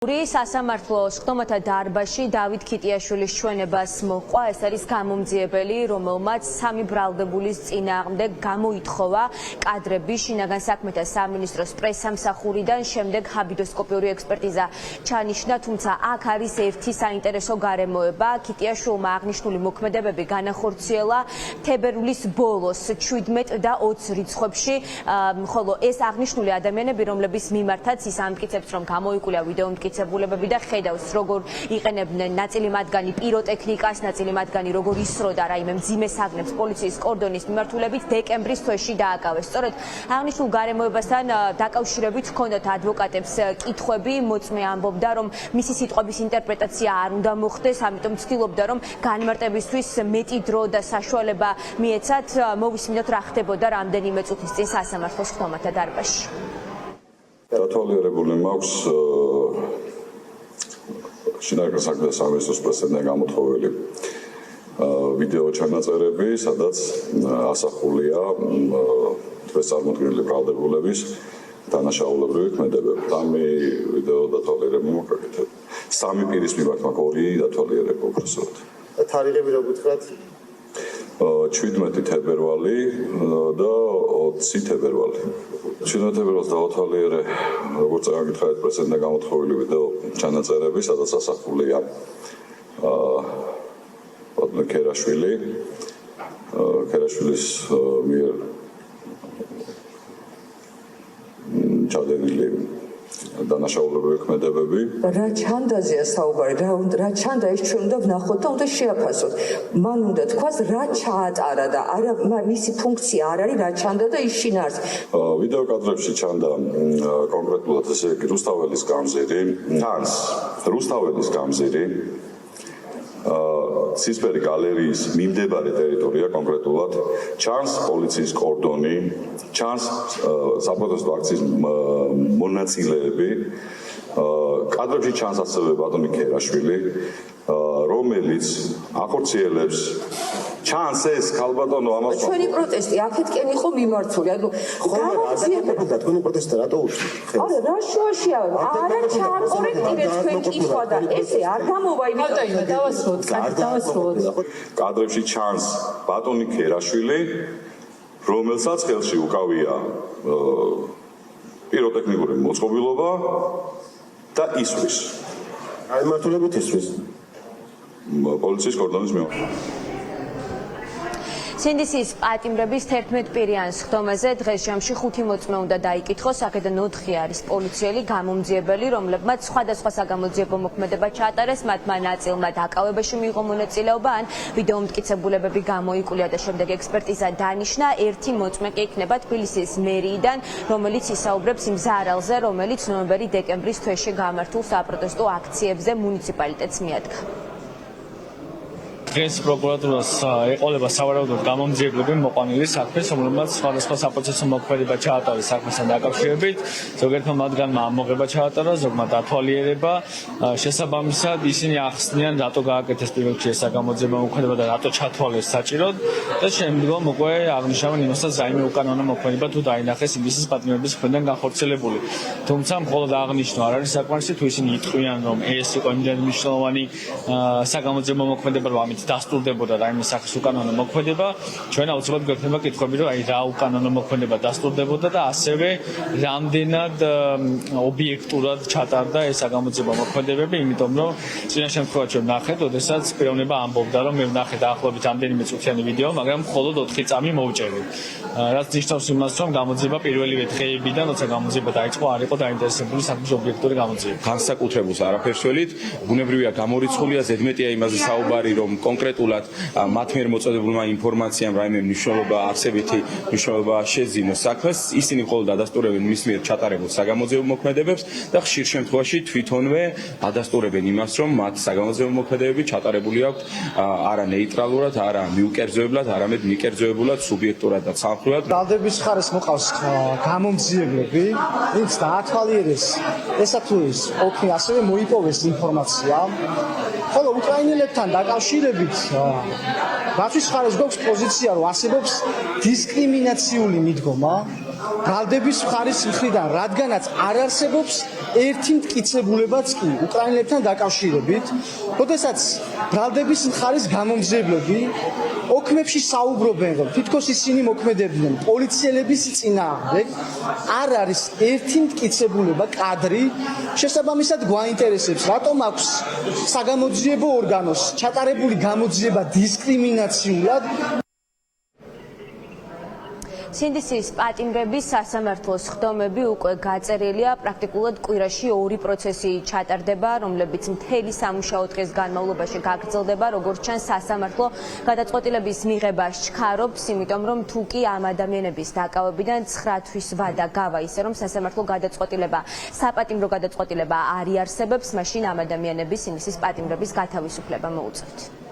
სასამართლოს ხდომათა დარბაზში დავით ქიტიაშვილის ჩვენებას მოჰყვა. ეს არის გამომძიებელი, რომელმაც სამი ბრალდებულის წინააღმდეგ გამოითხოვა კადრები შინაგან საქმეთა სამინისტროს პრესსამსახურიდან, შემდეგ ჰაბიდოსკოპიური ექსპერტიზა ჩანიშნა, თუმცა აქ არის ერთი საინტერესო გარემოება. ქიტიაშვილმა აღნიშნული მოქმედებები განახორციელა თებერვლის ბოლოს 17 და 20 რიცხვებში, ხოლო ეს აღნიშნული ადამიანები, რომლების მიმართაც ის ამტკიცებს, რომ გამოიკვლია ვიდეო მტკიცებულებები და ხედავს, როგორ იყენებდნენ ნაწილი მათგანი პიროტექნიკას, ნაწილი მათგანი როგორ ისროდა რაიმე მძიმე საგნებს პოლიციის კორდონის მიმართულებით დეკემბრის თვეში დააკავეს. სწორედ აღნიშნულ გარემოებასთან დაკავშირებით ჰქონდათ ადვოკატებს კითხვები, მოწმე ამბობდა, რომ მისი სიტყვების ინტერპრეტაცია არ უნდა მოხდეს, ამიტომ ცდილობდა, რომ განმარტებისთვის მეტი დრო და საშუალება მიეცათ. მოვისმინოთ, რა ხდებოდა რამდენიმე წუთის წინ სასამართლოს ხდომათა დარბაზში. დათვალიერებული მაქვს შინაგან საქმეთა სამინისტროს პრესიდან გამოთხოვილი ვიდეო ჩანაწერები, სადაც ასახულია დღეს წარმოქმნილი ბრალდებულების დანაშაულებრივი ქმედებები. ამი ვიდეო დათვალიერება მოგაკეთებ. სამი პირის მიმართ მაქვს ორი დათვალიერება უბრალოდ. თარიღები როგორ გითხრათ? 17 თებერვალი და 20 თებერვალი. 17 თებერვალს დავათვალიერე, როგორც წაგითხრათ, პრესიდან გამოთხოვილი ვიდეო ჩანაწერები, სადაც ასახულია ბატონი ქერაშვილის მიერ ჩადენილი დანაშაულებრივი ქმედებები. რა ჩანდაზეა საუბარი, რა ჩანდა, ეს ჩვენ უნდა ვნახოთ და უნდა შეაფასოთ. მან უნდა თქვას რა ჩაატარა და არა მისი ფუნქცია არ არის რა ჩანდა და ის შინაარს. ვიდეო კადრებში ჩანდა კონკრეტულად ესე იგი რუსთაველის გამზირი, თანს რუსთაველის გამზირი, ცისფერი გალერეის მიმდებარე ტერიტორია კონკრეტულად, ჩანს პოლიციის კორდონი, ჩანს საპროტესტო აქციის მონაწილეები, კადრებში ჩანს ასევე ბატონი ქერაშვილი, რომელიც ახორციელებს ჩანს ეს ქალბატონო ამას ჩვენი პროტესტი აქეთკენ იყო მიმართული. ანუ გამომძიებელი და თქვენი პროტესტი რატო უშლის? არა, რა შუაშია? არა ჩააკორექტირეთ თქვენ კითხვა და ესე არ გამოვა, იმიტომ დავასრულოთ. კადრებში ჩანს ბატონი ქერაშვილი, რომელსაც ხელში უკავია პიროტექნიკური მოწყობილობა და ისვრის. აი მართულებით ისვრის. პოლიციის კორდონის მიმართულებით. სინდისის პატიმრების 11 პირიან ხდომაზე დღეს ჯამში 5 მოწმე უნდა დაიკითხოს, აქედან 4 არის პოლიციელი გამომძიებელი, რომლებმაც სხვადასხვა საგამოძიებო მოქმედება ჩაატარეს, მათმა ნაწილმა დაკავებაში მიიღო მონაწილეობა ან ვიდეო მტკიცებულებები გამოიკვლია და შემდეგ ექსპერტიზა დანიშნა. ერთი მოწმე კი იქნება თბილისის მერიიდან, რომელიც ისაუბრებს იმ ზარალზე, რომელიც ნოემბერ-დეკემბრის თვეში გამართულ საპროტესტო აქციებზე მუნიციპალიტეტს მიადგა. დღეს პროკურატურას ეყოლება სავარაუდოდ გამომძიებლები მოყვანილი საქმეს, რომელმაც სხვადასხვა საპროცესო მოქმედება ჩაატარეს საქმესთან დაკავშირებით. ზოგიერთმა მათგანმა ამოღება ჩაატარა, ზოგმა დათვალიერება. შესაბამისად, ისინი ახსნიან, რატო გააკეთეს პირველ რიგში საგამოძიებო მოქმედება და რატო ჩათვალეს საჭიროდ და შემდგომ უკვე აღნიშნავენ იმასაც, რაიმე უკანონო მოქმედება თუ დაინახეს ინგლისის პატიმრების მხრიდან განხორციელებული. თუმცა მხოლოდ აღნიშნვა არ არის საკმარისი, თუ ისინი იტყვიან, რომ ეს იყო იმდენად მნიშვნელოვანი საგამოძიებო მოქმედება, რომ ამით დასტურდებოდა რაიმე სახის უკანონო მოქმედება, ჩვენ აუცილებლად გვექნება კითხვები, რომ აი რა უკანონო მოქმედება დასტურდებოდა და ასევე რამდენად ობიექტურად ჩატარდა ეს საგამოძიებო მოქმედებები, იმიტომ რომ წინა შემთხვევაში ვნახეთ, ოდესაც პიროვნება ამბობდა, რომ მე ვნახე დაახლოებით რამდენიმე წუთიანი ვიდეო, მაგრამ მხოლოდ 4 წამი მოვჭერდი. რაც ნიშნავს იმას, რომ გამოძიება პირველივე დღეებიდან, როცა გამოძიება დაიწყო, არ იყო დაინტერესებული საქმის ობიექტური გამოძიება. განსაკუთრებულს არაფერს ველით, ბუნებრივია გამორიცხულია, ზედმეტია იმაზე საუბარი, რომ კონკრეტულად მათ მიერ მოწოდებულმა ინფორმაციამ რაიმე მნიშვნელობა, არსებითი მნიშვნელობა შეძინოს საქმეს, ისინი მხოლოდ ადასტურებენ მის მიერ ჩატარებულ საგამოძიებო მოქმედებებს და ხშირ შემთხვევაში თვითონვე ადასტურებენ იმას, რომ მათ საგამოძიებო მოქმედებები ჩატარებული აქვთ არა ნეიტრალურად, არა მიუკერძოებლად, არამედ მიკერძოებულად, სუბიექტურად და ცალმხრივად. ბრალდების მხარეს მოყავს გამომძიებლები, ვინც დაათვალიერეს ესა თუ ის ყოფილი, ასევე მოიპოვეს ინფორმაცია. ხოლო უკრაინელებთან დაკავშირებით რატის ხარეს გვაქვს პოზიცია, რომ არსებობს დისკრიმინაციული მიდგომა ბრალდების მხარის მხრიდან, რადგანაც არ არსებობს ერთი მტკიცებულებაც კი უკრაინელებთან დაკავშირებით, როდესაც ბრალდების მხარის გამომძიებლები ოქმებში საუბრობენ, რომ თითქოს ისინი მოქმედებდნენ პოლიციელების წინააღმდეგ, არ არის ერთი მტკიცებულება, კადრი, შესაბამისად გვაინტერესებს, რატომ აქვს საგამოძიებო ორგანოს ჩატარებული გამოძიება დისკრიმინაციულად. სინდისის პატიმრების სასამართლოს ხდომები უკვე გაწერილია, პრაქტიკულად კვირაში 2 პროცესი ჩატარდება, რომლებიც მთელი სამუშაო დღის განმავლობაში გაგრძელდება, როგორც ჩანს სასამართლო გადაწყვეტილების მიღებას ჩქარობს, იმიტომ რომ თუ კი ამ ადამიანების დაკავებიდან 9 თვის ვადა გავა ისე რომ სასამართლო გადაწყვეტილება, საპატიმრო გადაწყვეტილება არ იარსებებს, მაშინ ამ ადამიანების სინდისის პატიმრების გათავისუფლება მოუწევთ.